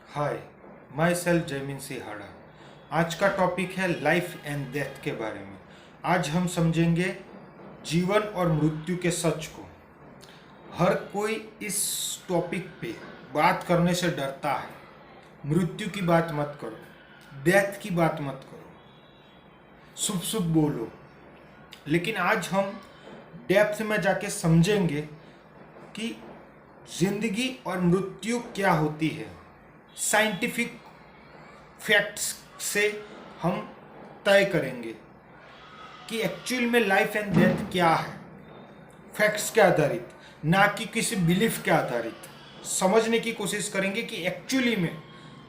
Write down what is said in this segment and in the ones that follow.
Hi, my self Jaymin सिहाड़ा। आज का topic है लाइफ एंड डेथ के बारे में। आज हम समझेंगे जीवन और मृत्यु के सच को। हर कोई इस टॉपिक पे बात करने से डरता है। मृत्यु की बात मत करो, डेथ की बात मत करो, शुभ शुभ बोलो। लेकिन आज हम डेप्थ में जाके समझेंगे कि जिंदगी और मृत्यु क्या होती है। साइंटिफिक फैक्ट्स से हम तय करेंगे कि एक्चुअल में लाइफ एंड डेथ क्या है, फैक्ट्स के आधारित, ना कि किसी बिलीफ के आधारित। समझने की कोशिश करेंगे कि एक्चुअली में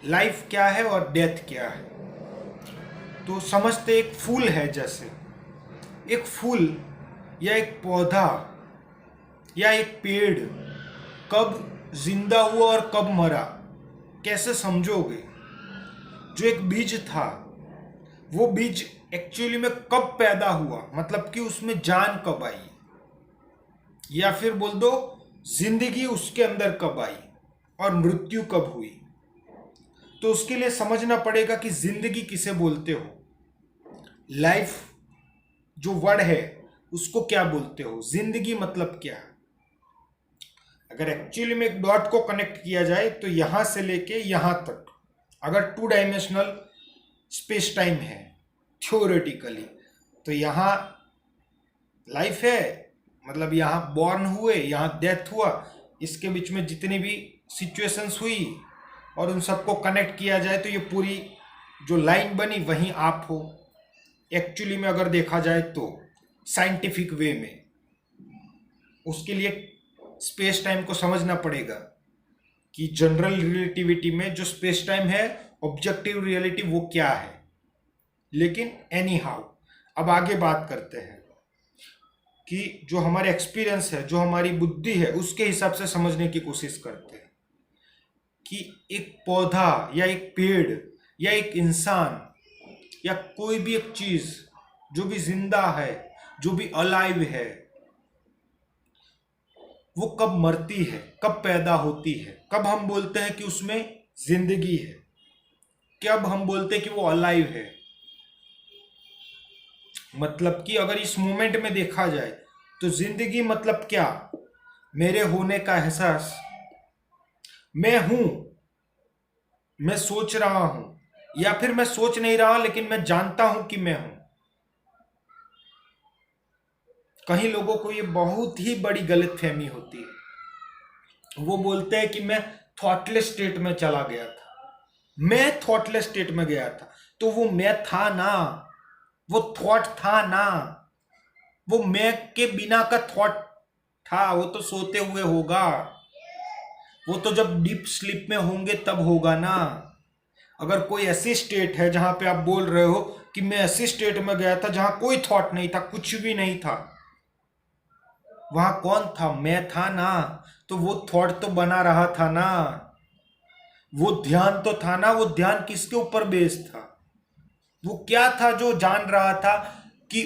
लाइफ क्या है और डेथ क्या है। तो समझते, एक फूल है, जैसे एक फूल या एक पौधा या एक पेड़ कब जिंदा हुआ और कब मरा कैसे समझोगे। जो एक बीज था, वो बीज एक्चुअली में कब पैदा हुआ, मतलब कि उसमें जान कब आई, या फिर बोल दो जिंदगी उसके अंदर कब आई और मृत्यु कब हुई। तो उसके लिए समझना पड़ेगा कि जिंदगी किसे बोलते हो, लाइफ जो वर्ड है उसको क्या बोलते हो, जिंदगी मतलब क्या है। अगर एक्चुअली में एक डॉट को कनेक्ट किया जाए तो यहां से लेके यहां तक, अगर 2 डायमेंशनल स्पेस टाइम है थ्योरेटिकली, तो यहाँ लाइफ है, मतलब यहाँ बॉर्न हुए, यहाँ डेथ हुआ, इसके बीच में जितनी भी सिचुएशंस हुई और उन सबको कनेक्ट किया जाए तो ये पूरी जो लाइन बनी वहीं आप हो। एक्चुअली में अगर देखा जाए तो साइंटिफिक वे में, उसके लिए स्पेस टाइम को समझना पड़ेगा कि जनरल रिलेटिविटी में जो स्पेस टाइम है, ऑब्जेक्टिव रियलिटी, वो क्या है। लेकिन एनी हाउ, अब आगे बात करते हैं कि जो हमारे एक्सपीरियंस है, जो हमारी बुद्धि है, उसके हिसाब से समझने की कोशिश करते हैं कि एक पौधा या एक पेड़ या एक इंसान या कोई भी एक चीज जो भी जिंदा है, जो भी अलाइव है, वो कब मरती है, कब पैदा होती है, कब हम बोलते हैं कि उसमें जिंदगी है, कब हम बोलते हैं कि वो अलाइव है। मतलब कि अगर इस मोमेंट में देखा जाए तो जिंदगी मतलब क्या, मेरे होने का एहसास, मैं हूं, मैं सोच रहा हूं, या फिर मैं सोच नहीं रहा लेकिन मैं जानता हूं कि मैं हूं। कहीं लोगों को ये बहुत ही बड़ी गलतफहमी होती है। वो बोलते हैं कि मैं थॉटलेस स्टेट में चला गया था, मैं थॉटलेस स्टेट में गया था। तो वो मैं था ना, वो थॉट था ना, वो मैं के बिना का थॉट था, वो तो सोते हुए होगा, वो तो जब डीप स्लीप में होंगे तब होगा ना। अगर कोई ऐसी स्टेट है जहां पे आप बोल रहे हो कि मैं ऐसी स्टेट में गया था जहां कोई थॉट नहीं था, कुछ भी नहीं था, वहां कौन था, मैं था ना। तो वो थॉट तो बना रहा था ना, वो ध्यान तो था ना। वो ध्यान किसके ऊपर बेस्ड था, वो क्या था जो जान रहा था कि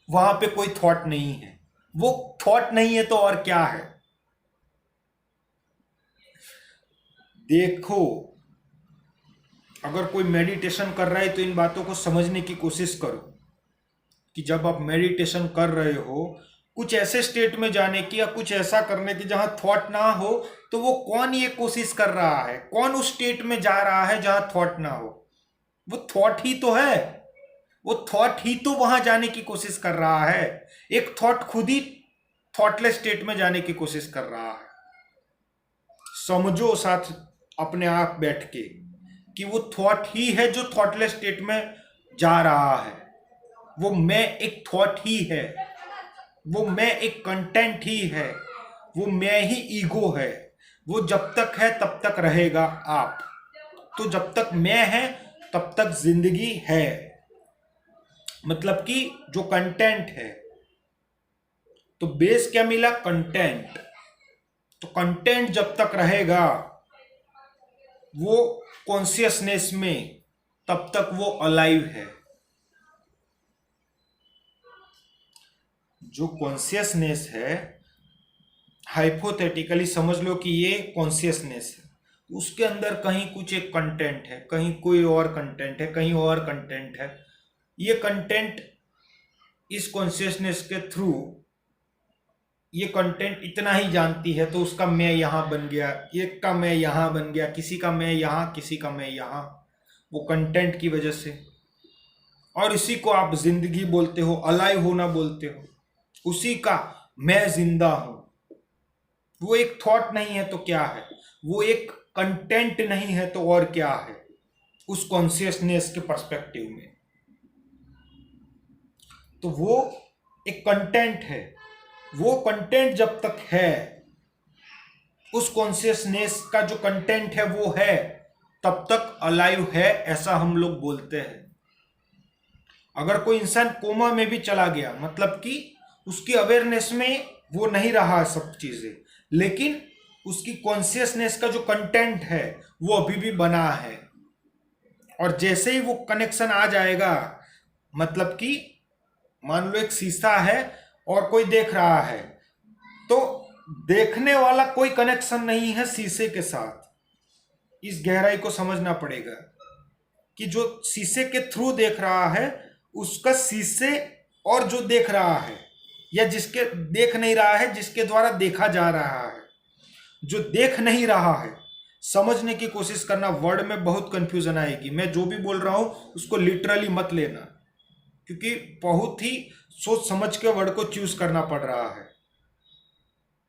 वहां पे कोई थॉट नहीं है। वो थॉट नहीं है तो और क्या है। देखो, अगर कोई मेडिटेशन कर रहा है तो इन बातों को समझने की कोशिश करो कि जब आप मेडिटेशन कर रहे हो, कुछ ऐसे स्टेट में जाने की या कुछ ऐसा करने की जहां थॉट ना हो, तो वो कौन ये कोशिश कर रहा है, कौन उस स्टेट में जा रहा है जहां थॉट ना हो। वो थॉट ही तो है, वो थॉट ही तो वहां जाने की कोशिश कर रहा है। एक थॉट खुद ही थॉटलेस स्टेट में जाने की कोशिश कर रहा है। समझो साथ अपने आप बैठ के कि वो थॉट ही है जो थॉटलेस स्टेट में जा रहा है। वो मैं एक थॉट ही है, वो मैं एक कंटेंट ही है, वो मैं ही ईगो है। वो जब तक है तब तक रहेगा आप। तो जब तक मैं है तब तक जिंदगी है। मतलब कि जो कंटेंट है, तो बेस क्या मिला, कंटेंट। तो कंटेंट जब तक रहेगा वो कॉन्शियसनेस में, तब तक वो अलाइव है। जो कॉन्शियसनेस है, हाइपोथेटिकली समझ लो कि ये कॉन्शियसनेस है, उसके अंदर कहीं कुछ एक कंटेंट है, कहीं कोई और कंटेंट है, कहीं और कंटेंट है। ये कंटेंट इस कॉन्शियसनेस के थ्रू ये कंटेंट इतना ही जानती है, तो उसका मैं यहाँ बन गया, एक का मैं यहाँ बन गया, किसी का मैं यहाँ, किसी का मैं यहाँ, वो कंटेंट की वजह से। और इसी को आप जिंदगी बोलते हो, अलाइव होना बोलते हो। उसी का मैं जिंदा हूं। वो एक थॉट नहीं है तो क्या है, वो एक कंटेंट नहीं है तो और क्या है उस कॉन्शियसनेस के पर्सपेक्टिव में। तो वो एक कंटेंट है। वो कंटेंट जब तक है, उस कॉन्शियसनेस का जो कंटेंट है वो है, तब तक अलाइव है, ऐसा हम लोग बोलते हैं। अगर कोई इंसान कोमा में भी चला गया, मतलब कि उसकी अवेयरनेस में वो नहीं रहा सब चीजें, लेकिन उसकी कॉन्शियसनेस का जो कंटेंट है वो अभी भी बना है। और जैसे ही वो कनेक्शन आ जाएगा, मतलब कि मान लो एक शीशा है और कोई देख रहा है, तो देखने वाला कोई कनेक्शन नहीं है शीशे के साथ। इस गहराई को समझना पड़ेगा कि जो शीशे के थ्रू देख रहा है, उसका शीशे और जो देख रहा है, या जिसके देख नहीं रहा है, जिसके द्वारा देखा जा रहा है, जो देख नहीं रहा है, समझने की कोशिश करना। वर्ड में बहुत कंफ्यूजन आएगी, मैं जो भी बोल रहा हूं उसको लिटरली मत लेना, क्योंकि बहुत ही सोच समझ के वर्ड को चूज करना पड़ रहा है।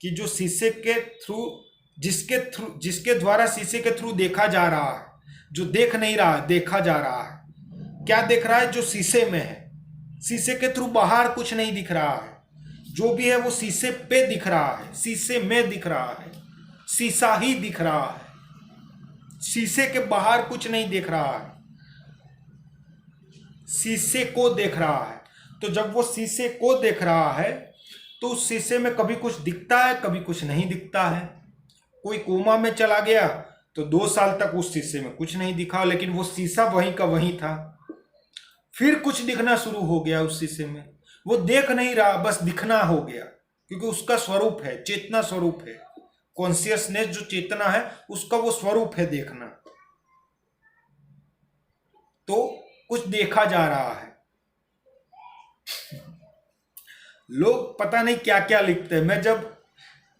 कि जो शीशे के थ्रू, जिसके द्वारा शीशे के थ्रू देखा जा रहा है, जो देख नहीं रहा देखा जा रहा है। क्या देख रहा है? जो शीशे में है। शीशे के थ्रू बाहर कुछ नहीं दिख रहा है, जो भी है वो शीशे पे दिख रहा है, शीशे में दिख रहा है, शीशा ही दिख रहा है, शीशे के बाहर कुछ नहीं दिख रहा है, शीशे को देख रहा है। तो जब वो शीशे को देख रहा है, तो उस शीशे में कभी कुछ दिखता है, कभी कुछ नहीं दिखता है। कोई कोमा में चला गया तो 2 साल तक उस शीशे में कुछ नहीं दिखा, लेकिन वो शीशा वहीं का वहीं था। फिर कुछ दिखना शुरू हो गया उस शीशे में, वो देख नहीं रहा, बस दिखना हो गया, क्योंकि उसका स्वरूप है, चेतना स्वरूप है। कॉन्शियसनेस जो चेतना है, उसका वो स्वरूप है देखना। तो कुछ देखा जा रहा है। लोग पता नहीं क्या क्या लिखते हैं। मैं जब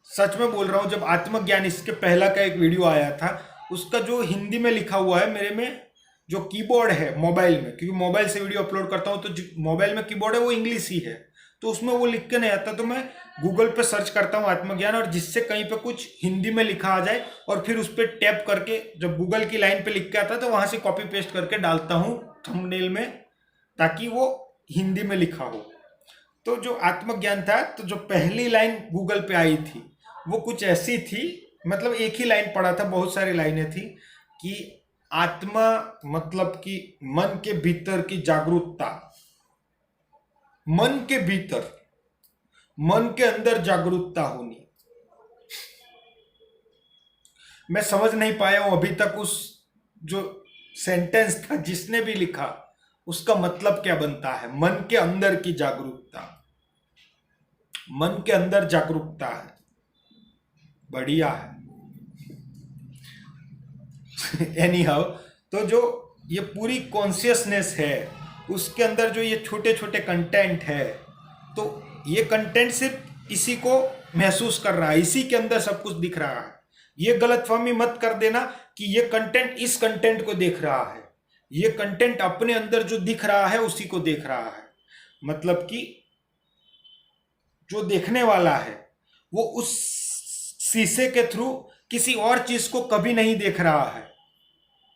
सच में बोल रहा हूं, जब आत्मज्ञान, इसके पहला का एक वीडियो आया था, उसका जो हिंदी में लिखा हुआ है, मेरे में जो कीबोर्ड है मोबाइल में, क्योंकि मोबाइल से वीडियो अपलोड करता हूं, तो मोबाइल में कीबोर्ड है वो इंग्लिश ही है, तो उसमें वो लिख के नहीं आता, तो मैं गूगल पे सर्च करता हूं आत्मज्ञान, और जिससे कहीं पे कुछ हिंदी में लिखा आ जाए, और फिर उस पर टैप करके जब गूगल की लाइन पे लिख के आता है, तो वहां से कॉपी पेस्ट करके डालता हूं थंबनेल में, ताकि वो हिंदी में लिखा हो। तो जो आत्मज्ञान था, तो जो पहली लाइन गूगल पे आई थी वो कुछ ऐसी थी, मतलब एक ही लाइन पढ़ा था, बहुत सारी लाइनें थी, कि आत्मा मतलब कि मन के भीतर की जागरूकता, मन के भीतर, मन के अंदर जागरूकता होनी। मैं समझ नहीं पाया हूं अभी तक उस जो सेंटेंस था, जिसने भी लिखा, उसका मतलब क्या बनता है। मन के अंदर की जागरूकता, मन के अंदर जागरूकता है, बढ़िया है। एनी हाउ, तो जो ये पूरी कॉन्शियसनेस है, उसके अंदर जो ये छोटे छोटे कंटेंट है, तो ये कंटेंट सिर्फ इसी को महसूस कर रहा है, इसी के अंदर सब कुछ दिख रहा है। ये गलतफहमी मत कर देना कि ये कंटेंट इस कंटेंट को देख रहा है। ये कंटेंट अपने अंदर जो दिख रहा है उसी को देख रहा है। मतलब कि जो देखने वाला है वो उस शीशे के थ्रू किसी और चीज को कभी नहीं देख रहा है,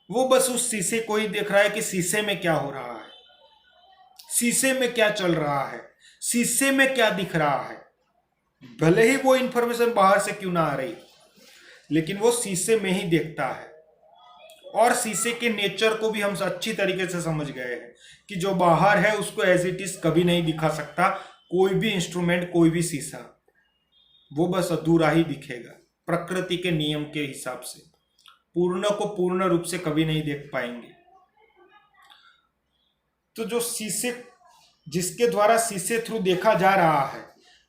वो बस उस शीशे को ही देख रहा है कि शीशे में क्या हो रहा है, शीशे में क्या चल रहा है, शीशे में क्या दिख रहा है। भले ही वो इंफॉर्मेशन बाहर से क्यों ना आ रही, लेकिन वो शीशे में ही देखता है। और शीशे के नेचर को भी हम अच्छी तरीके से समझ गए हैं कि जो बाहर है उसको एज इट इज कभी नहीं दिखा सकता कोई भी इंस्ट्रूमेंट, कोई भी शीशा, वो बस अधूरा ही दिखेगा प्रकृति के नियम के हिसाब से। पूर्ण को पूर्ण रूप से कभी नहीं देख पाएंगे। तो जो शीशे, जिसके द्वारा शीशे थ्रू देखा जा रहा है,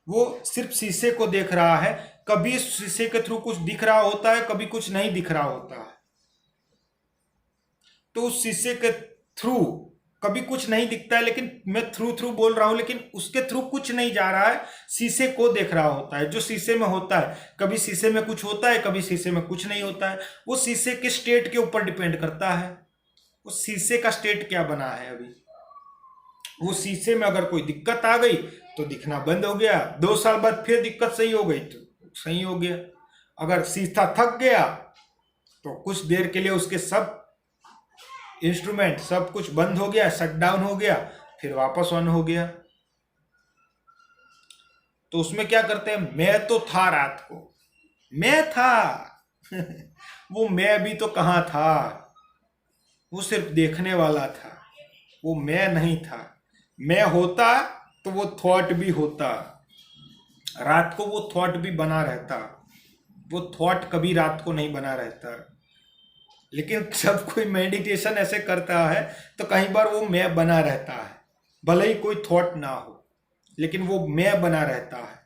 वो सिर्फ शीशे को देख रहा है। कभी शीशे के थ्रू कुछ दिख रहा होता है, कभी कुछ नहीं दिख रहा होता है। तो उस शीशे के थ्रू कभी कुछ नहीं दिखता है, लेकिन मैं थ्रू थ्रू बोल रहा हूं, लेकिन उसके थ्रू कुछ नहीं जा रहा है, शीशे को देख रहा होता है। जो शीशे में होता है, कभी शीशे में कुछ होता है, कभी शीशे में कुछ नहीं होता है। वो शीशे के स्टेट के ऊपर डिपेंड करता है, उस शीशे का स्टेट क्या बना है अभी। वो शीशे में अगर कोई दिक्कत आ गई तो दिखना बंद हो गया, 2 साल बाद फिर दिक्कत सही हो गई तो सही हो गया। अगर शीशा थक गया तो कुछ देर के लिए उसके सब इंस्ट्रूमेंट सब कुछ बंद हो गया, शट डाउन हो गया, फिर वापस ऑन हो गया। तो उसमें क्या करते हैं, मैं तो था रात को, मैं था वो मैं भी तो कहाँ था, वो सिर्फ देखने वाला था, वो मैं नहीं था। मैं होता तो वो थॉट भी होता, रात को वो थॉट भी बना रहता, वो थॉट कभी रात को नहीं बना रहता। लेकिन जब कोई मेडिटेशन ऐसे करता है तो कई बार वो मैं बना रहता है, भले ही कोई थॉट ना हो, लेकिन वो मैं बना रहता है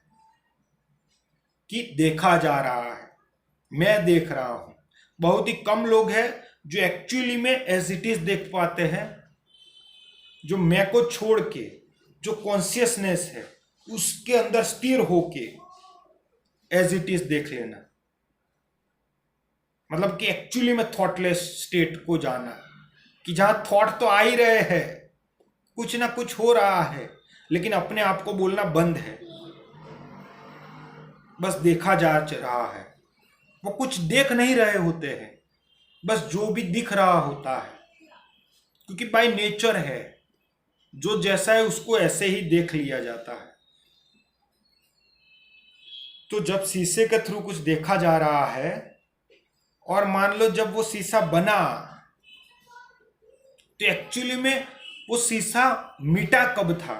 कि देखा जा रहा है, मैं देख रहा हूं। बहुत ही कम लोग हैं जो एक्चुअली में एज इट इज देख पाते हैं, जो मैं को छोड़ के जो कॉन्शियसनेस है उसके अंदर स्थिर होके एज इट इज देख लेना, मतलब कि एक्चुअली में थॉटलेस स्टेट को जाना, कि जहां थॉट तो आ ही रहे हैं, कुछ ना कुछ हो रहा है, लेकिन अपने आप को बोलना बंद है, बस देखा जा रहा है। वो कुछ देख नहीं रहे होते हैं, बस जो भी दिख रहा होता है, क्योंकि बाय नेचर है, जो जैसा है उसको ऐसे ही देख लिया जाता है। तो जब शीशे के थ्रू कुछ देखा जा रहा है, और मान लो जब वो शीशा बना तो एक्चुअली में वो शीशा मिटा कब था।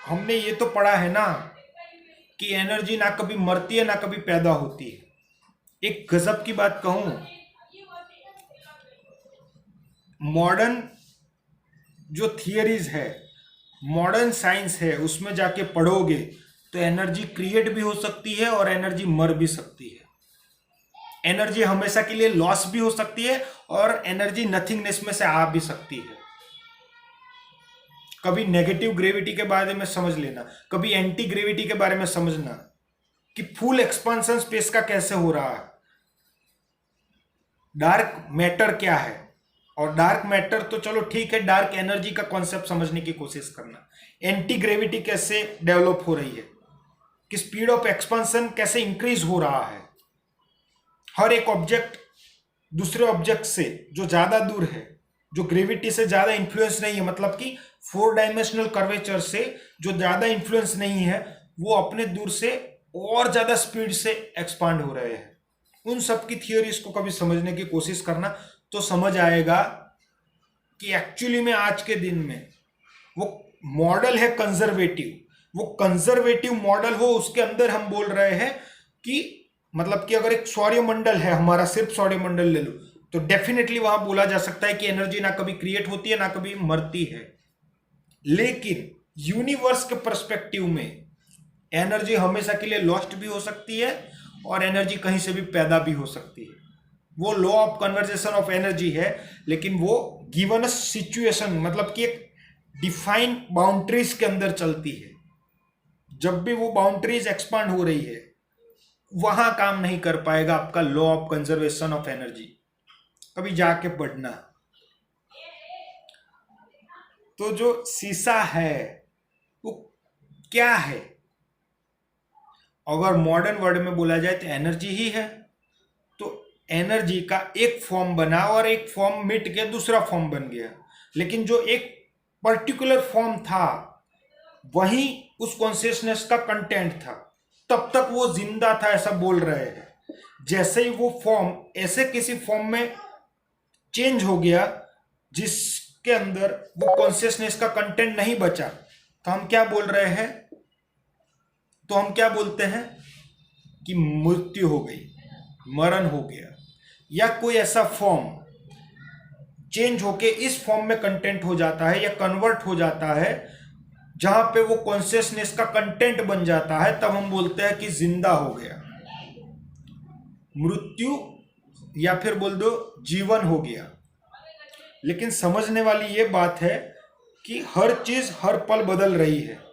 हमने ये तो पढ़ा है ना कि एनर्जी ना कभी मरती है ना कभी पैदा होती है। एक गजब की बात कहूं, मॉडर्न जो थियरीज है, मॉडर्न साइंस है, उसमें जाके पढ़ोगे तो एनर्जी क्रिएट भी हो सकती है और एनर्जी मर भी सकती है। एनर्जी हमेशा के लिए लॉस भी हो सकती है और एनर्जी नथिंगनेस में से आ भी सकती है। कभी नेगेटिव ग्रेविटी के बारे में समझ लेना, कभी एंटी ग्रेविटी के बारे में समझना कि फुल एक्सपांशन स्पेस का कैसे हो रहा है, डार्क मैटर क्या है। और डार्क मैटर तो चलो ठीक है, डार्क एनर्जी का कॉन्सेप्ट समझने की कोशिश करना, एंटी ग्रेविटी कैसे डेवलप हो रही है, कि स्पीड ऑफ एक्सपांशन कैसे इंक्रीज हो रहा है। हर एक ऑब्जेक्ट दूसरे ऑब्जेक्ट से जो ज्यादा दूर है, जो ग्रेविटी से ज्यादा इन्फ्लुएंस नहीं है, मतलब कि 4 डायमेंशनल कर्वेचर से जो ज्यादा इन्फ्लुएंस नहीं है, वो अपने दूर से और ज्यादा स्पीड से एक्सपांड हो रहे हैं। उन सब की थियोरीज को कभी समझने की कोशिश करना, तो समझ आएगा कि एक्चुअली में आज के दिन में वो मॉडल है कंजर्वेटिव। वो कंजर्वेटिव मॉडल हो, उसके अंदर हम बोल रहे हैं कि मतलब कि अगर एक सौरमंडल है हमारा, सिर्फ सौरमंडल ले लो, तो डेफिनेटली वहां बोला जा सकता है कि एनर्जी ना कभी क्रिएट होती है ना कभी मरती है। लेकिन यूनिवर्स के पर्सपेक्टिव में एनर्जी हमेशा के लिए लॉस्ट भी हो सकती है और एनर्जी कहीं से भी पैदा भी हो सकती है। वो law of conversation of energy है, लेकिन वो गिवन अ सिचुएशन, मतलब कि एक डिफाइन बाउंड्रीज के अंदर चलती है। जब भी वो बाउंड्रीज एक्सपांड हो रही है, वहां काम नहीं कर पाएगा आपका law of conservation of energy. कभी जाके पढ़ना। तो जो शीशा है वो क्या है, अगर मॉडर्न वर्ड में बोला जाए तो एनर्जी ही है। तो एनर्जी का एक फॉर्म बना और एक फॉर्म मिट के दूसरा फॉर्म बन गया, लेकिन जो एक पर्टिकुलर फॉर्म था वही उस कॉन्शियसनेस का कंटेंट था, तब तक वो जिंदा था, ऐसा बोल रहे हैं। जैसे ही वो फॉर्म ऐसे किसी फॉर्म में चेंज हो गया जिसके अंदर वो कॉन्शियसनेस का कंटेंट नहीं बचा, तो हम क्या बोल रहे हैं, तो हम क्या बोलते हैं कि मृत्यु हो गई, मरण हो गया। या कोई ऐसा फॉर्म चेंज होके इस फॉर्म में कंटेंट हो जाता है या कन्वर्ट हो जाता है जहां पे वो कॉन्शियसनेस का कंटेंट बन जाता है, तब हम बोलते हैं कि जिंदा हो गया। मृत्यु या फिर बोल दो जीवन हो गया। लेकिन समझने वाली ये बात है कि हर चीज हर पल बदल रही है।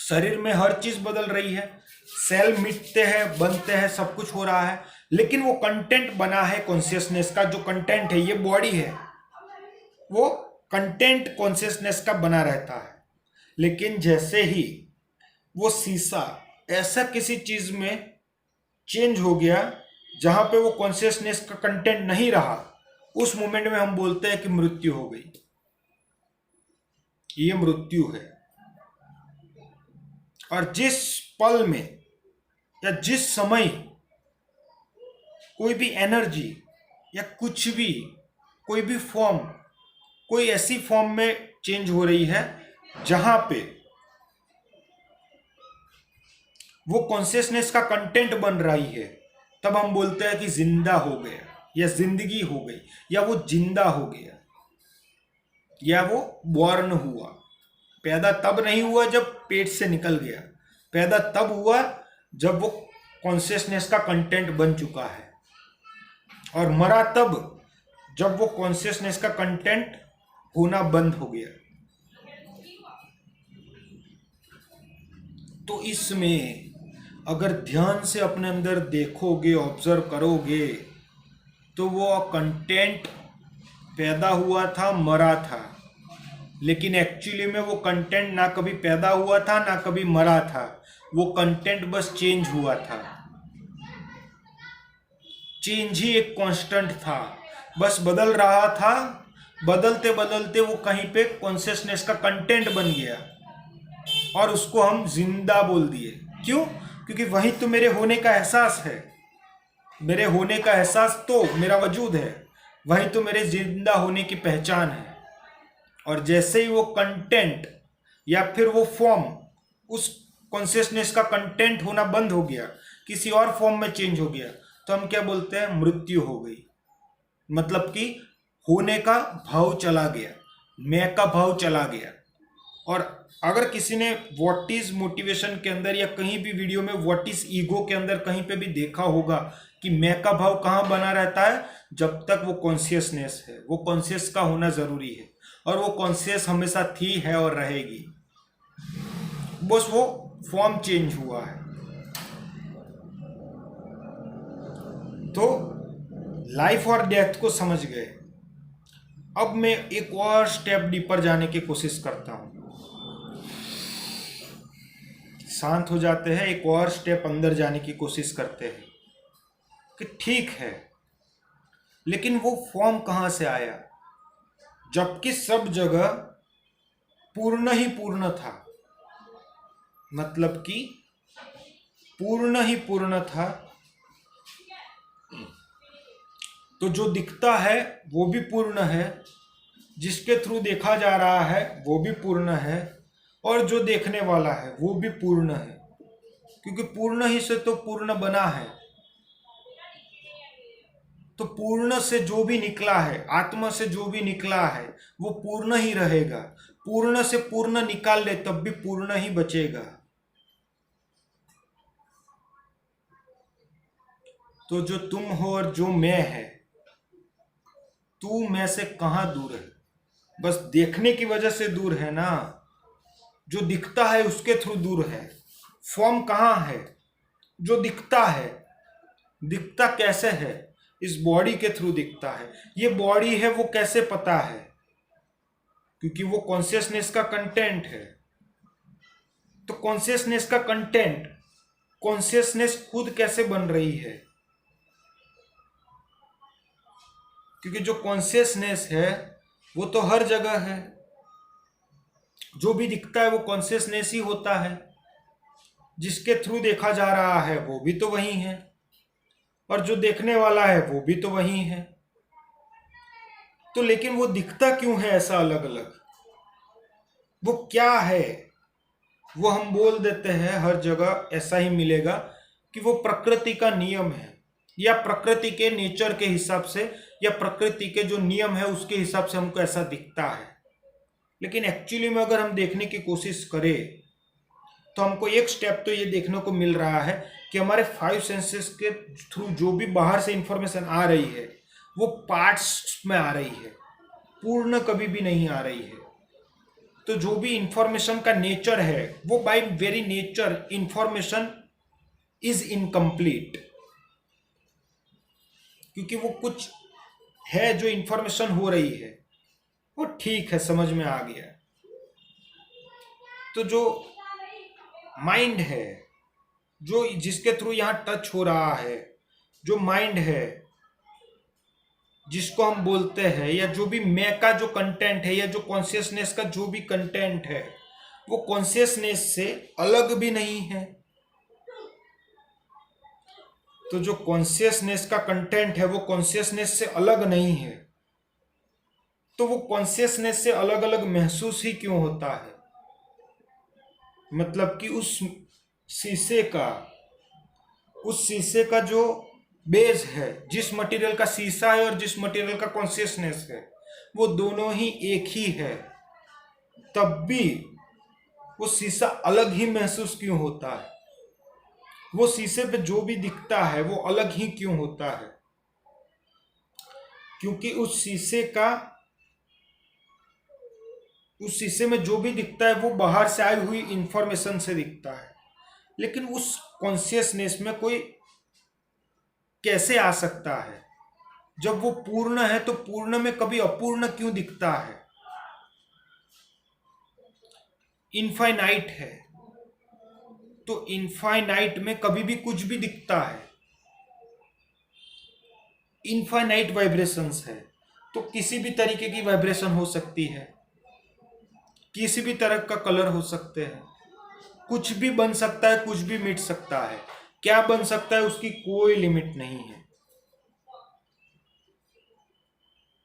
शरीर में हर चीज बदल रही है, सेल मिटते हैं, बनते हैं, सब कुछ हो रहा है, लेकिन वो कंटेंट बना है कॉन्शियसनेस का। जो कंटेंट है, ये बॉडी है, वो कंटेंट कॉन्शियसनेस का बना रहता है। लेकिन जैसे ही वो शीशा ऐसा किसी चीज में चेंज हो गया जहां पे वो कॉन्शियसनेस का कंटेंट नहीं रहा, उस मोमेंट में हम बोलते हैं कि मृत्यु हो गई। ये मृत्यु है। और जिस पल में या जिस समय कोई भी एनर्जी या कुछ भी, कोई भी फॉर्म, कोई ऐसी फॉर्म में चेंज हो रही है जहां पे वो कॉन्शियसनेस का कंटेंट बन रही है, तब हम बोलते हैं कि जिंदा हो गया, या जिंदगी हो गई, या वो जिंदा हो गया, या वो बॉर्न हुआ। पैदा तब नहीं हुआ जब पेट से निकल गया, पैदा तब हुआ जब वो कॉन्शियसनेस का कंटेंट बन चुका है। और मरा तब जब वो कॉन्शियसनेस का कंटेंट होना बंद हो गया। तो इसमें अगर ध्यान से अपने अंदर देखोगे, ऑब्जर्व करोगे, तो वो कंटेंट पैदा हुआ था, मरा था, लेकिन एक्चुअली में वो कंटेंट ना कभी पैदा हुआ था ना कभी मरा था। वो कंटेंट बस चेंज हुआ था। चेंज ही एक कांस्टेंट था, बस बदल रहा था। बदलते बदलते वो कहीं पे कॉन्शियसनेस का कंटेंट बन गया और उसको हम जिंदा बोल दिए। क्यों? क्योंकि वही तो मेरे होने का एहसास है। मेरे होने का एहसास तो मेरा वजूद है, वही तो मेरे जिंदा होने की पहचान है। और जैसे ही वो कंटेंट या फिर वो फॉर्म, उस कॉन्शियसनेस का कंटेंट होना बंद हो गया, किसी और फॉर्म में चेंज हो गया, तो हम क्या बोलते हैं? मृत्यु हो गई। मतलब कि होने का भाव चला गया, मैं का भाव चला गया। और अगर किसी ने व्हाट इज मोटिवेशन के अंदर या कहीं भी वीडियो में व्हाट इज ईगो के अंदर कहीं पे भी देखा होगा कि मैं का भाव कहाँ बना रहता है? जब तक वो कॉन्शियसनेस है, वो कॉन्शियस का होना जरूरी है। और वो कॉन्शियस हमेशा थी, है और रहेगी। बस वो फॉर्म चेंज हुआ है। तो लाइफ और डेथ को समझ गए। अब मैं एक और स्टेप डीपर जाने की कोशिश करता हूं। शांत हो जाते हैं, एक और स्टेप अंदर जाने की कोशिश करते हैं कि ठीक है, लेकिन वो फॉर्म कहां से आया? जबकि सब जगह पूर्ण ही पूर्ण था। मतलब कि पूर्ण ही पूर्ण था। तो जो दिखता है वो भी पूर्ण है, जिसके थ्रू देखा जा रहा है वो भी पूर्ण है, और जो देखने वाला है वो भी पूर्ण है। क्योंकि पूर्ण ही से तो पूर्ण बना है। तो पूर्ण से जो भी निकला है, आत्मा से जो भी निकला है, वो पूर्ण ही रहेगा। पूर्ण से पूर्ण निकाल ले तब भी पूर्ण ही बचेगा। तो जो तुम हो और जो मैं है, तू मैं से कहां दूर है? बस देखने की वजह से दूर है ना। जो दिखता है उसके थ्रू दूर है। फॉर्म कहां है? जो दिखता है, दिखता कैसे है? इस बॉडी के थ्रू दिखता है। ये बॉडी है, वो कैसे पता है? क्योंकि वो कॉन्शियसनेस का कंटेंट है। तो कॉन्शियसनेस का कंटेंट, कॉन्शियसनेस खुद कैसे बन रही है? क्योंकि जो कॉन्शियसनेस है वो तो हर जगह है। जो भी दिखता है वो कॉन्शियसनेस ही होता है। जिसके थ्रू देखा जा रहा है वो भी तो वही है, और जो देखने वाला है वो भी तो वही है। तो लेकिन वो दिखता क्यों है ऐसा अलग अलग? वो क्या है? वो हम बोल देते हैं, हर जगह ऐसा ही मिलेगा कि वो प्रकृति का नियम है, या प्रकृति के नेचर के हिसाब से, या प्रकृति के जो नियम है उसके हिसाब से हमको ऐसा दिखता है। लेकिन एक्चुअली में अगर हम देखने की कोशिश करें तो हमको एक स्टेप तो ये देखने को मिल रहा है कि हमारे 5 सेंसेस के थ्रू जो भी बाहर से इंफॉर्मेशन आ रही है वो पार्ट्स में आ रही है, पूर्ण कभी भी नहीं आ रही है। तो जो भी इंफॉर्मेशन का नेचर है वो by very nature information is incomplete, क्योंकि वो कुछ है जो इंफॉर्मेशन हो रही है वो ठीक है, समझ में आ गया। तो जो माइंड है, जो जिसके थ्रू यहाँ टच हो रहा है, जो माइंड है जिसको हम बोलते हैं, या जो भी मैं का जो कंटेंट है या जो कॉन्शियसनेस का जो भी कंटेंट है वो कॉन्शियसनेस से अलग भी नहीं है। तो जो कॉन्शियसनेस का कंटेंट है वो कॉन्शियसनेस से अलग नहीं है, तो वो कॉन्शियसनेस से अलग अलग महसूस ही क्यों होता है? मतलब कि उस शीशे का जो बेस है, जिस मटेरियल का शीशा है और जिस मटेरियल का कॉन्शियसनेस है, वो दोनों ही एक ही है, तब भी वो शीशा अलग ही महसूस क्यों होता है? वो शीशे पे जो भी दिखता है वो अलग ही क्यों होता है? क्योंकि उस शीशे में जो भी दिखता है वो बाहर से आई हुई इंफॉर्मेशन से दिखता है, लेकिन उस कॉन्शियसनेस में कोई कैसे आ सकता है? जब वो पूर्ण है तो पूर्ण में कभी अपूर्ण क्यों दिखता है? इनफाइनाइट है तो इनफाइनाइट में कभी भी कुछ भी दिखता है। इनफाइनाइट वाइब्रेशंस है तो किसी भी तरीके की वाइब्रेशन हो सकती है, किसी भी तरह का कलर हो सकते हैं, कुछ भी बन सकता है, कुछ भी मिट सकता है। क्या बन सकता है उसकी कोई लिमिट नहीं है।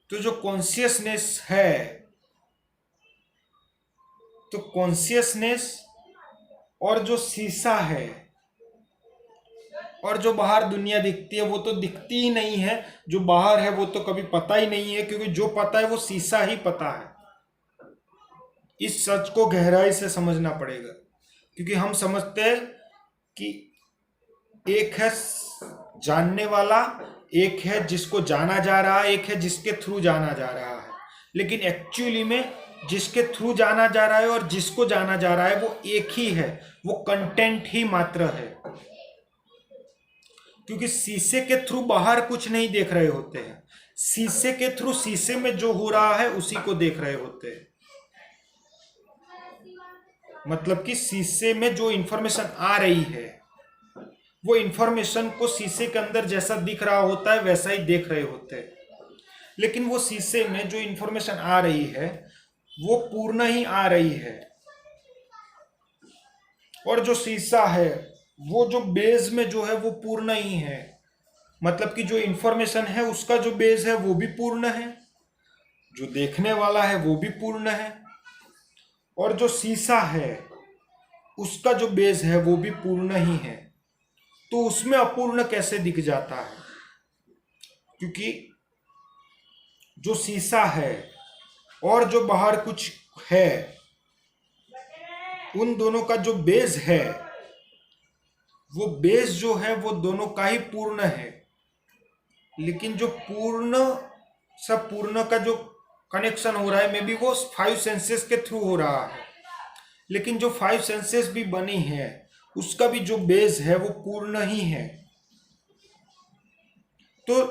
तो जो कॉन्शियसनेस है, तो कॉन्शियसनेस और जो शीशा है और जो बाहर दुनिया दिखती है वो तो दिखती ही नहीं है, जो बाहर है वो तो कभी पता ही नहीं है, क्योंकि जो पता है वो शीशा ही पता है। इस सच को गहराई से समझना पड़ेगा, क्योंकि हम समझते हैं कि एक है जानने वाला, एक है जिसको जाना जा रहा है, एक है जिसके थ्रू जाना जा रहा है, लेकिन एक्चुअली में जिसके थ्रू जाना जा रहा है और जिसको जाना जा रहा है वो एक ही है, वो कंटेंट ही मात्र है। क्योंकि शीशे के थ्रू बाहर कुछ नहीं देख रहे होते हैं, शीशे के थ्रू शीशे में जो हो रहा है उसी को देख रहे होते हैं। मतलब कि शीशे में जो इंफॉर्मेशन आ रही है वो इंफॉर्मेशन को शीशे के अंदर जैसा दिख रहा होता है वैसा ही देख रहे होते हैं, लेकिन वो शीशे में जो इंफॉर्मेशन आ रही है वो पूर्ण ही आ रही है, और जो शीशा है वो जो बेस में जो है वो पूर्ण ही है। मतलब कि जो इंफॉर्मेशन है उसका जो बेस है वो भी पूर्ण है, जो देखने वाला है वो भी पूर्ण है, और जो शीशा है उसका जो बेस है वो भी पूर्ण ही है। तो उसमें अपूर्ण कैसे दिख जाता है? क्योंकि जो शीशा है और जो बाहर कुछ है, उन दोनों का जो बेस है, वो बेस जो है वो दोनों का ही पूर्ण है, लेकिन जो पूर्ण का जो कनेक्शन हो रहा है मे बी वो 5 सेंसेस के थ्रू हो रहा है, लेकिन जो 5 सेंसेस भी बनी है उसका भी जो बेस है वो पूर्ण ही है। तो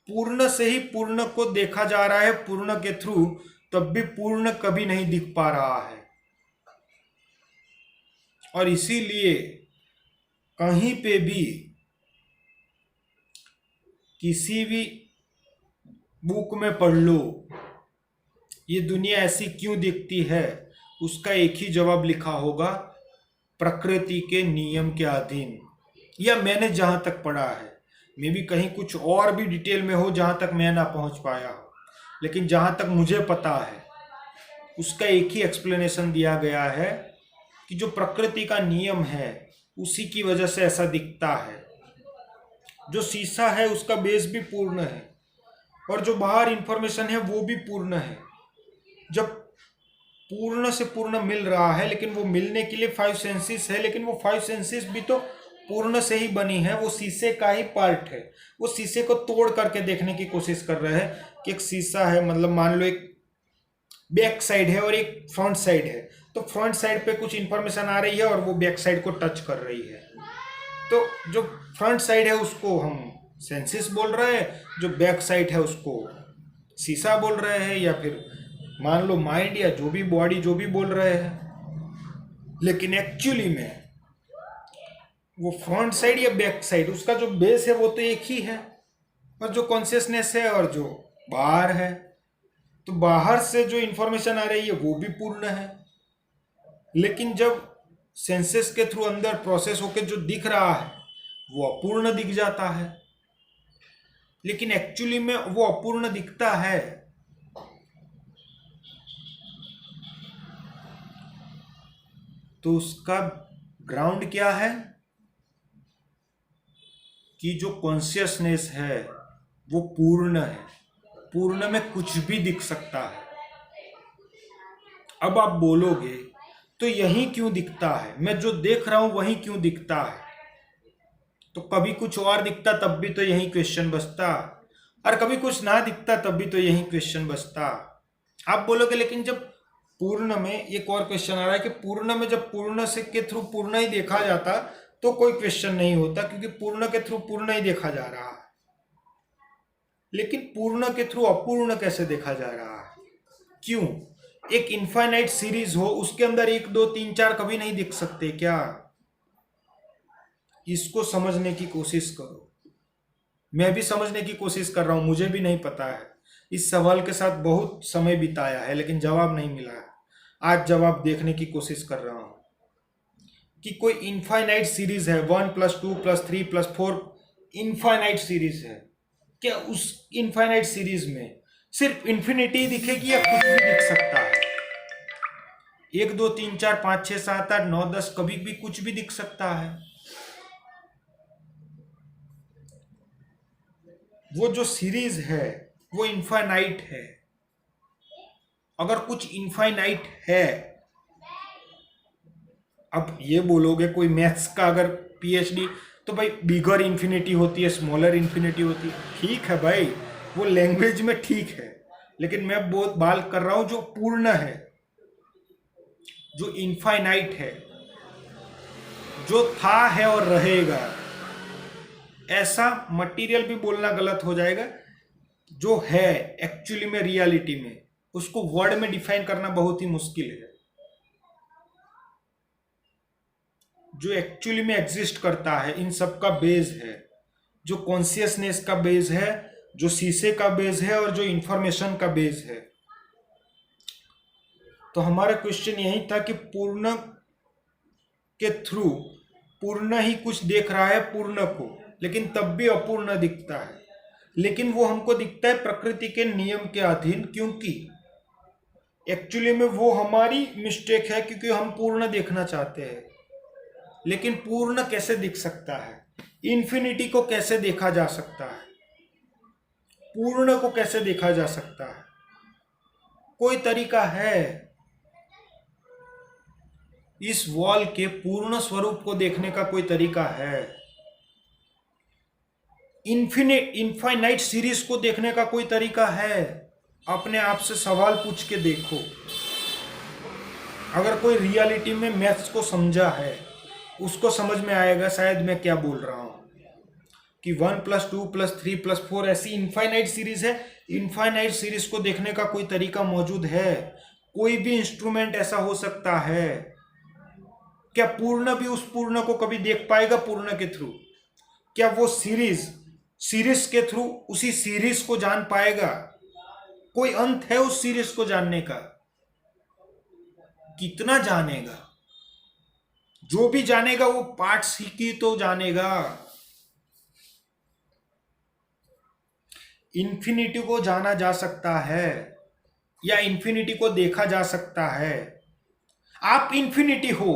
पूर्ण से ही पूर्ण को देखा जा रहा है पूर्ण के थ्रू, तब भी पूर्ण कभी नहीं दिख पा रहा है। और इसीलिए कहीं पे भी किसी भी बुक में पढ़ लो ये दुनिया ऐसी क्यों दिखती है, उसका एक ही जवाब लिखा होगा, प्रकृति के नियम के अधीन। या मैंने जहां तक पढ़ा है, मे भी कहीं कुछ और भी डिटेल में हो जहां तक मैं ना पहुंच पाया हो, लेकिन जहां तक मुझे पता है उसका एक ही एक्सप्लेनेशन दिया गया है कि जो प्रकृति का नियम है उसी की वजह से ऐसा दिखता है। जो शीशा है उसका बेस भी पूर्ण है और जो बाहर इंफॉर्मेशन है वो भी पूर्ण है। जब पूर्ण से पूर्ण मिल रहा है, लेकिन वो मिलने के लिए 5 सेंसेस है, लेकिन वो 5 सेंसेस भी तो पूर्ण से ही बनी है, वो शीशे का ही पार्ट है। वो शीशे को तोड़ करके देखने की कोशिश कर रहे हैं कि एक शीशा है, मतलब मान लो एक बैक साइड है और एक फ्रंट साइड है, तो फ्रंट साइड पे कुछ इंफॉर्मेशन आ रही है और वो बैक साइड को टच कर रही है। तो जो फ्रंट साइड है उसको हम सेंसेस बोल रहे हैं, जो बैक साइड है उसको शीशा बोल रहे हैं, या फिर मान लो माइंड या जो भी बॉडी जो भी बोल रहे हैं। लेकिन एक्चुअली में वो फ्रंट साइड या बैक साइड, उसका जो बेस है वो तो एक ही है, और जो कॉन्शियसनेस है और जो बाहर है, तो बाहर से जो इंफॉर्मेशन आ रही है वो भी पूर्ण है। लेकिन जब सेंसेस के थ्रू अंदर प्रोसेस होके जो दिख रहा है वो अपूर्ण दिख जाता है, लेकिन एक्चुअली में वो अपूर्ण दिखता है। तो उसका ग्राउंड क्या है कि जो कॉन्शियसनेस है वो पूर्ण है, पूर्ण में कुछ भी दिख सकता है। अब आप बोलोगे तो यही क्यों दिखता है, मैं जो देख रहा हूं वही क्यों दिखता है? तो कभी कुछ और दिखता तब भी तो यही क्वेश्चन बचता, और कभी कुछ ना दिखता तब भी तो यही क्वेश्चन बचता। आप बोलोगे लेकिन जब पूर्ण में, एक और क्वेश्चन आ रहा है कि पूर्ण में जब पूर्ण से के थ्रू पूर्ण ही देखा जाता तो कोई क्वेश्चन नहीं होता, क्योंकि पूर्ण के थ्रू पूर्ण ही देखा जा रहा है। लेकिन पूर्ण के थ्रू अपूर्ण कैसे देखा जा रहा है? क्यों? एक इनफाइनाइट सीरीज हो, उसके अंदर 1 2 3 4 कभी नहीं दिख सकते क्या? इसको समझने की कोशिश करो। मैं भी समझने की कोशिश कर रहा हूं, मुझे भी नहीं पता है। इस सवाल के साथ बहुत समय बिताया है लेकिन जवाब नहीं मिला है। आज जवाब देखने की कोशिश कर रहा हूं कि कोई इनफाइनाइट सीरीज है, 1 + 2 + 3 + 4 इनफाइनाइट सीरीज है, क्या उस इनफाइनाइट सीरीज में सिर्फ इंफिनिटी दिखेगी या कुछ भी दिख सकता है? 1 2 3 4 5 6 7 8 9 10 कभी भी कुछ भी दिख सकता है। वो जो सीरीज है वो इनफाइनाइट है। अगर कुछ इनफाइनाइट है, अब ये बोलोगे कोई मैथ्स का अगर पीएचडी, तो भाई बिगर इन्फिनिटी होती है, स्मॉलर इन्फिनिटी होती है, ठीक है भाई, वो लैंग्वेज में ठीक है। लेकिन मैं बहुत बात कर रहा हूं जो पूर्ण है, जो इनफाइनाइट है, जो था है और रहेगा। ऐसा मटेरियल भी बोलना गलत हो जाएगा, जो है एक्चुअली में रियलिटी में, उसको वर्ड में डिफाइन करना बहुत ही मुश्किल है। जो एक्चुअली में एग्जिस्ट करता है, इन सब का बेस है, जो कॉन्शियसनेस का बेस है, जो शीशे का बेस है, और जो इंफॉर्मेशन का बेस है। तो हमारा क्वेश्चन यही था कि पूर्ण के थ्रू पूर्ण ही कुछ देख रहा है पूर्ण को, लेकिन तब भी अपूर्ण दिखता है। लेकिन वो हमको दिखता है प्रकृति के नियम के अधीन, क्योंकि एक्चुअली में वो हमारी मिस्टेक है, क्योंकि हम पूर्ण देखना चाहते हैं। लेकिन पूर्ण कैसे दिख सकता है? इन्फिनिटी को कैसे देखा जा सकता है? पूर्ण को कैसे देखा जा सकता है? कोई तरीका है? इस वॉल के पूर्ण स्वरूप को देखने का कोई तरीका है? इनफाइनाइट सीरीज को देखने का कोई तरीका है? अपने आप से सवाल पूछ के देखो। अगर कोई रियलिटी में मैथ्स को समझा है, उसको समझ में आएगा शायद मैं क्या बोल रहा हूं, कि 1 + 2 + 3 + 4 ऐसी इनफाइनाइट सीरीज है। इनफाइनाइट सीरीज को देखने का कोई तरीका मौजूद है? कोई भी इंस्ट्रूमेंट ऐसा हो सकता है क्या? पूर्ण भी उस पूर्ण को कभी देख पाएगा पूर्ण के थ्रू? क्या वो सीरीज के थ्रू उसी सीरीज को जान पाएगा? कोई अंत है उस सीरीज को जानने का? कितना जानेगा? जो भी जानेगा वो पार्ट्स ही की तो जानेगा। इन्फिनिटी को जाना जा सकता है, या इन्फिनिटी को देखा जा सकता है। आप इन्फिनिटी हो,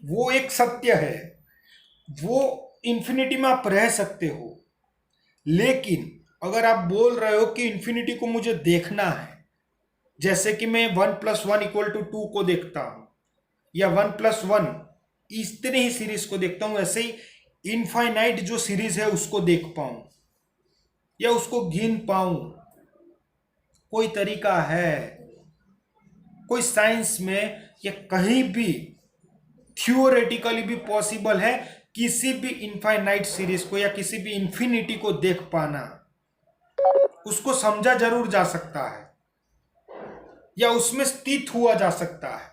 वो एक सत्य है, वो इन्फिनिटी में आप रह सकते हो। लेकिन अगर आप बोल रहे हो कि इन्फिनिटी को मुझे देखना है, जैसे कि मैं 1+1=2 को देखता हूं, या 1+1 इतने ही सीरीज को देखता हूं, वैसे ही इनफाइनाइट जो सीरीज है उसको देख पाऊं या उसको गिन पाऊं। कोई तरीका है, कोई साइंस में या कहीं भी थियोरेटिकली भी पॉसिबल है किसी भी इनफाइनाइट सीरीज को या किसी भी इंफिनिटी को देख पाना? उसको समझा जरूर जा सकता है या उसमें स्थित हुआ जा सकता है।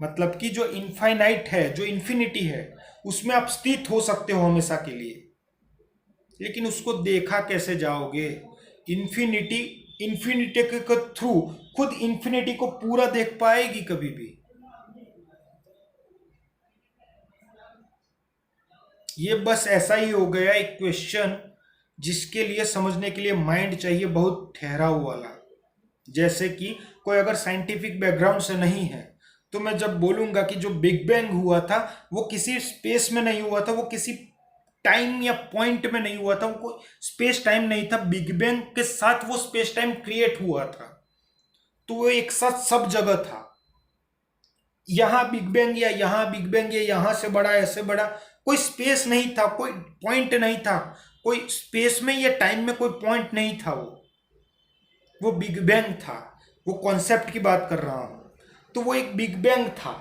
मतलब कि जो इनफाइनाइट है, जो इन्फिनिटी है, उसमें आप स्थित हो सकते हो हमेशा के लिए, लेकिन उसको देखा कैसे जाओगे? इन्फिनिटी इन्फिनिटी के थ्रू खुद इन्फिनिटी को पूरा देख पाएगी कभी भी? ये बस ऐसा ही हो गया एक क्वेश्चन जिसके लिए समझने के लिए माइंड चाहिए बहुत ठहरा वाला। जैसे कि कोई अगर साइंटिफिक बैकग्राउंड से नहीं है तो मैं जब बोलूंगा कि जो बिग बैंग हुआ था वो किसी स्पेस में नहीं हुआ था, वो किसी टाइम या पॉइंट में नहीं हुआ था, वो स्पेस टाइम नहीं था, बिग बैंग के साथ वो स्पेस टाइम क्रिएट हुआ था, तो वो एक साथ सब जगह था। यहां बिग बैंग या यहां बिग बैंग या यहां से बड़ा ऐसे बड़ा, कोई स्पेस नहीं था, कोई पॉइंट नहीं था, कोई स्पेस में या टाइम में कोई पॉइंट नहीं था, वो बिग बैंग था। वो कॉन्सेप्ट की बात कर रहा हूं, तो वो एक बिग बैंग था,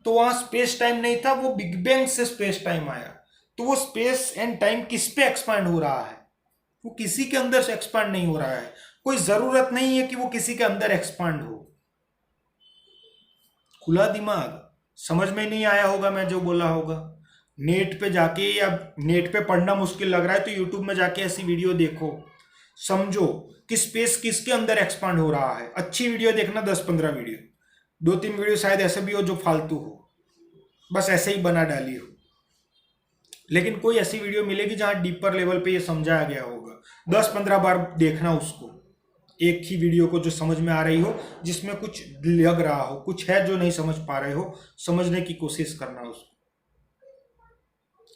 तो वहां स्पेस टाइम नहीं था, वो बिग बैंग से स्पेस टाइम आया। तो वो स्पेस एंड टाइम किस पे एक्सपांड हो रहा है? वो किसी के अंदर से एक्सपांड नहीं हो रहा है। कोई जरूरत नहीं है कि वो किसी के अंदर एक्सपांड हो। खुला दिमाग, समझ में नहीं आया होगा मैं जो बोला होगा। नेट पे जाके, या नेट पे पढ़ना मुश्किल लग रहा है तो यूट्यूब में जाके ऐसी वीडियो देखो, समझो कि स्पेस किसके अंदर एक्सपांड हो रहा है। अच्छी वीडियो देखना, 10-15 वीडियो, 2-3 वीडियो शायद ऐसे भी हो जो फालतू हो, बस ऐसे ही बना डाली हो, लेकिन कोई ऐसी वीडियो मिलेगी जहां डीपर लेवल पे ये समझाया गया होगा। 10-15 बार देखना उसको, एक ही वीडियो को जो समझ में आ रही हो, जिसमें कुछ लग रहा हो, कुछ है जो नहीं समझ पा रहे हो, समझने की कोशिश करना उसको,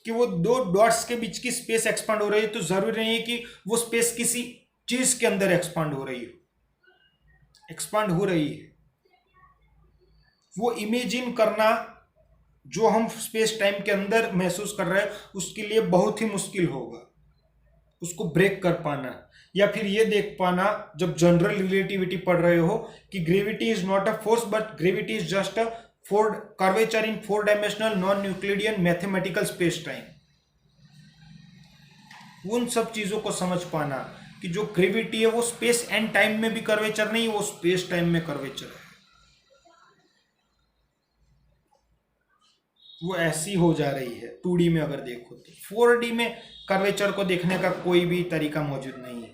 कि वो दो डॉट्स के बीच की स्पेस एक्सपांड हो रही है तो जरूरी नहीं है कि वो स्पेस किसी चीज के अंदर एक्सपांड हो रही हो, एक्सपांड हो रही है। वो इमेजिन करना जो हम स्पेस टाइम के अंदर महसूस कर रहे हैं उसके लिए बहुत ही मुश्किल होगा उसको ब्रेक कर पाना, या फिर ये देख पाना जब जनरल रिलेटिविटी पढ़ रहे हो कि gravity is not a force but gravity is just a four curvature in 4 dimensional non Euclidean mathematical space time. उन सब चीजों को समझ पाना कि जो ग्रेविटी है वो स्पेस एंड टाइम में भी कर्वेचर नहीं, वो स्पेस टाइम में कर्वेचर है। वो ऐसी हो जा रही है 2D में अगर देखो तो। 4D में कर्वेचर को देखने का कोई भी तरीका मौजूद नहीं है।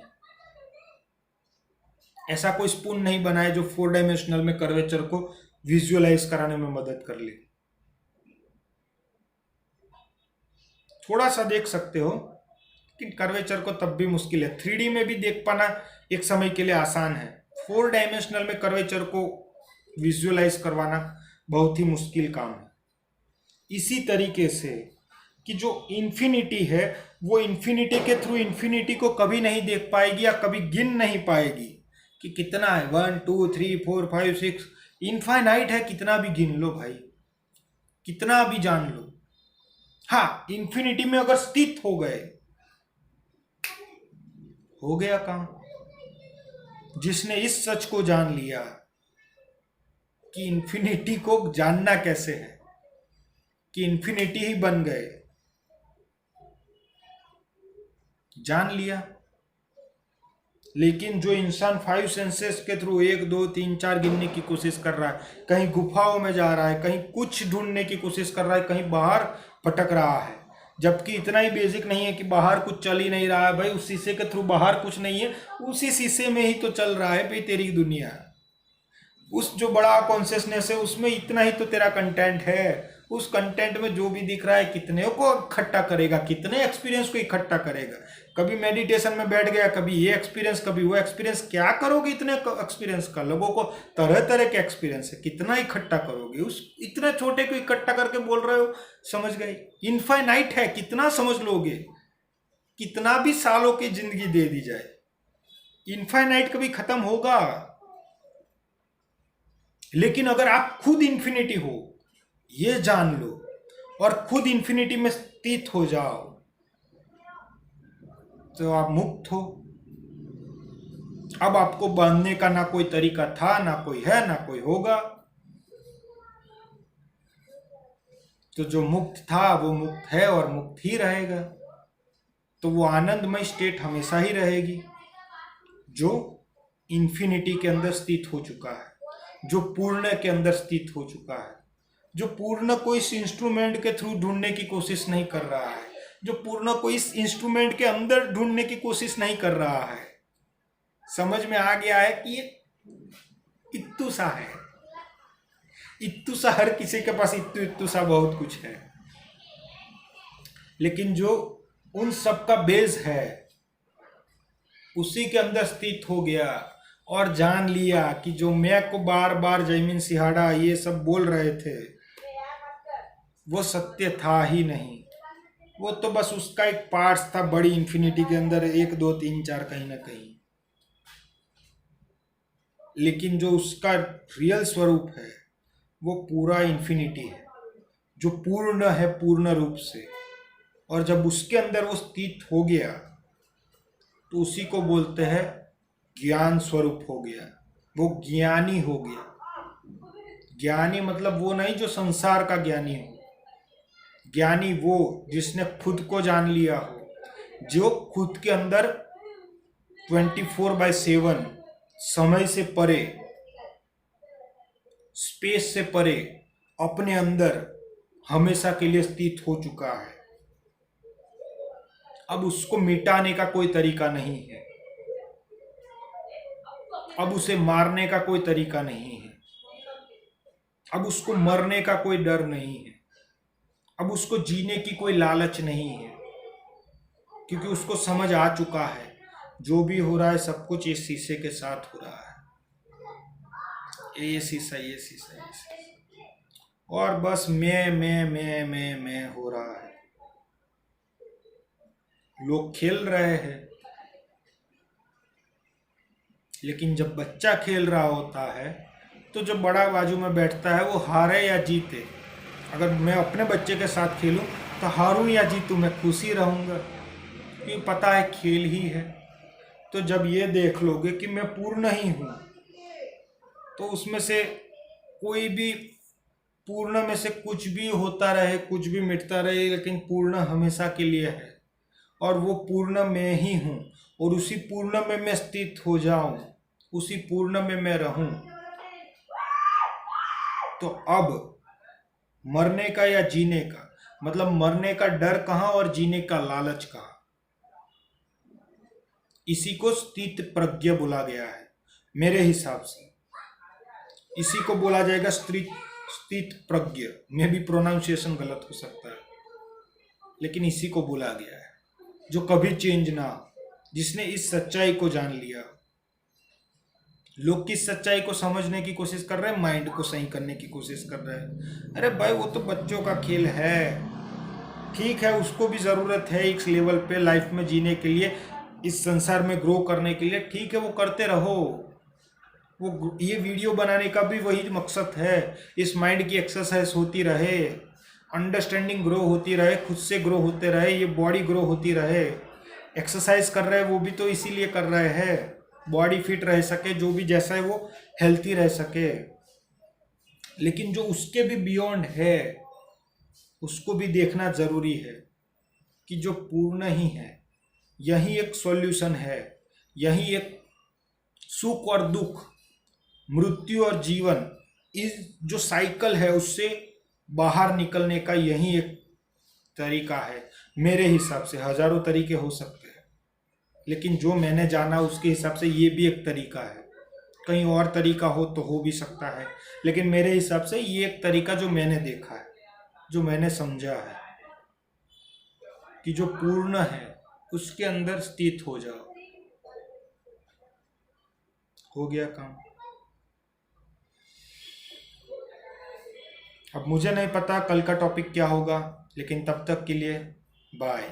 ऐसा कोई स्पून नहीं बना है जो 4 डायमेंशनल में कर्वेचर को विजुअलाइज कराने में मदद कर ले। थोड़ा सा देख सकते हो कि कर्वेचर को तब भी मुश्किल है। 3D में भी देख पाना एक समय के लिए आसान है, 4 डायमेंशनल में कर्वेचर को विजुअलाइज करवाना बहुत ही मुश्किल काम है। इसी तरीके से कि जो इन्फिनिटी है वो इन्फिनिटी के थ्रू इन्फिनिटी को कभी नहीं देख पाएगी या कभी गिन नहीं पाएगी कि कितना है, 1 2 3 4 5 6, इनफाइनाइट है, कितना भी गिन लो भाई, कितना भी जान लो। हाँ, इन्फिनिटी में अगर स्थित हो गए, हो गया काम। जिसने इस सच को जान लिया कि इन्फिनिटी को जानना कैसे है, कि इन्फिनिटी ही बन गए, जान लिया। लेकिन जो इंसान 5 सेंसेस के थ्रू 1 2 3 4 गिनने की कोशिश कर रहा है, कहीं गुफाओं में जा रहा है, कहीं कुछ ढूंढने की कोशिश कर रहा है, कहीं बाहर भटक रहा है, जबकि इतना ही बेसिक नहीं है कि बाहर कुछ चल ही नहीं रहा है भाई, उस शीशे के थ्रू बाहर कुछ नहीं है, उसी शीशे में ही तो चल रहा है भाई तेरी दुनिया। उस जो बड़ा कॉन्शियसनेस है उसमें इतना ही तो तेरा कंटेंट है। उस कंटेंट में जो भी दिख रहा है कितने को इकट्ठा करेगा, कितने एक्सपीरियंस को इकट्ठा करेगा। कभी मेडिटेशन में बैठ गया, कभी ये एक्सपीरियंस, कभी वो एक्सपीरियंस, क्या करोगे इतने एक्सपीरियंस का? लोगों को तरह तरह के एक्सपीरियंस है, कितना इकट्ठा करोगे? उस इतने छोटे को इकट्ठा करके बोल रहे हो, समझ गए? इनफाइनाइट है, कितना समझ लोगे? कितना भी सालों की जिंदगी दे दी जाए, इनफाइनाइट कभी खत्म होगा, लेकिन अगर आप खुद इन्फिनिटी हो ये जान लो और खुद इन्फिनिटी में स्थित हो जाओ तो आप मुक्त हो। अब आपको बांधने का ना कोई तरीका था, ना कोई है, ना कोई होगा। तो जो मुक्त था वो मुक्त है और मुक्त ही रहेगा। तो वो आनंदमय स्टेट हमेशा ही रहेगी जो इन्फिनिटी के अंदर स्थित हो चुका है, जो पूर्ण के अंदर स्थित हो चुका है, जो पूर्ण को इस इंस्ट्रूमेंट के थ्रू ढूंढने की कोशिश नहीं कर रहा है, जो पूर्ण को इस इंस्ट्रूमेंट के अंदर ढूंढने की कोशिश नहीं कर रहा है। समझ में आ गया है कि ये इत्तू सा है, इत्तू सा, हर किसी के पास इत्तू इत्तू सा बहुत कुछ है, लेकिन जो उन सब का बेस है उसी के अंदर स्थित हो गया और जान लिया कि जो मैं को बार बार जयमीन सिहाड़ा ये सब बोल रहे थे वो सत्य था ही नहीं, वो तो बस उसका एक पार्ट्स था बड़ी इन्फिनिटी के अंदर, 1 2 3 4 कहीं ना कहीं। लेकिन जो उसका रियल स्वरूप है वो पूरा इन्फिनिटी है, जो पूर्ण है पूर्ण रूप से। और जब उसके अंदर वो स्थित हो गया तो उसी को बोलते हैं ज्ञान स्वरूप हो गया, वो ज्ञानी हो गया। ज्ञानी मतलब वो नहीं जो संसार का ज्ञानी हो, ज्ञानी वो जिसने खुद को जान लिया हो, जो खुद के अंदर 24/7 समय से परे, स्पेस से परे अपने अंदर हमेशा के लिए स्थित हो चुका है। अब उसको मिटाने का कोई तरीका नहीं है, अब उसे मारने का कोई तरीका नहीं है, अब उसको मरने का कोई डर नहीं है, अब उसको जीने की कोई लालच नहीं है, क्योंकि उसको समझ आ चुका है जो भी हो रहा है सब कुछ इस शीशे के साथ हो रहा है, ये शीशा, ये शीशा, ये शीशा, और बस मैं हो रहा है। लोग खेल रहे हैं, लेकिन जब बच्चा खेल रहा होता है तो जो बड़ा बाजू में बैठता है वो हारे या जीते, अगर मैं अपने बच्चे के साथ खेलूं तो हारूं या जीतूं मैं खुश ही रहूंगा, क्योंकि पता है खेल ही है। तो जब ये देख लोगे कि मैं पूर्ण ही हूं तो उसमें से कोई भी, पूर्ण में से कुछ भी होता रहे, कुछ भी मिटता रहे, लेकिन पूर्ण हमेशा के लिए है और वो पूर्ण में ही हूँ और उसी पूर्ण में मैं स्थित हो जाऊं, उसी पूर्ण में मैं रहूं। तो अब मरने का या जीने का मतलब मरने का डर कहाँ और जीने का लालच कहाँ, इसी को स्थित प्रज्ञ बोला गया है मेरे हिसाब से। इसी को बोला जाएगा स्थित प्रज्ञ, में भी प्रोनाउंसिएशन गलत हो सकता है, लेकिन इसी को बोला गया है जो कभी चेंज ना हो, जिसने इस सच्चाई को जान लिया। लोग किस सच्चाई को समझने की कोशिश कर रहे हैं, माइंड को सही करने की कोशिश कर रहे हैं। अरे भाई वो तो बच्चों का खेल है, ठीक है, उसको भी ज़रूरत है इस लेवल पे लाइफ में जीने के लिए, इस संसार में ग्रो करने के लिए, ठीक है, वो करते रहो। वो ये वीडियो बनाने का भी वही मकसद है, इस माइंड की एक्सरसाइज होती रहे, अंडरस्टैंडिंग ग्रो होती रहे, खुद से ग्रो होते रहे, ये बॉडी ग्रो होती रहे। एक्सरसाइज कर रहे हैं वो भी तो इसीलिए कर रहे हैं, बॉडी फिट रह सके, जो भी जैसा है वो हेल्थी रह सके। लेकिन जो उसके भी बियॉन्ड है उसको भी देखना जरूरी है कि जो पूर्ण ही है, यही एक सॉल्यूशन है, यही एक सुख और दुख, मृत्यु और जीवन, इस जो साइकिल है उससे बाहर निकलने का यही एक तरीका है। मेरे हिसाब से हजारों तरीके हो सकते हैं, लेकिन जो मैंने जाना उसके हिसाब से ये भी एक तरीका है। कहीं और तरीका हो तो हो भी सकता है, लेकिन मेरे हिसाब से ये एक तरीका जो मैंने देखा है, जो मैंने समझा है कि जो पूर्ण है उसके अंदर स्थित हो जाओ, हो गया काम। अब मुझे नहीं पता कल का टॉपिक क्या होगा, लेकिन तब तक के लिए बाय।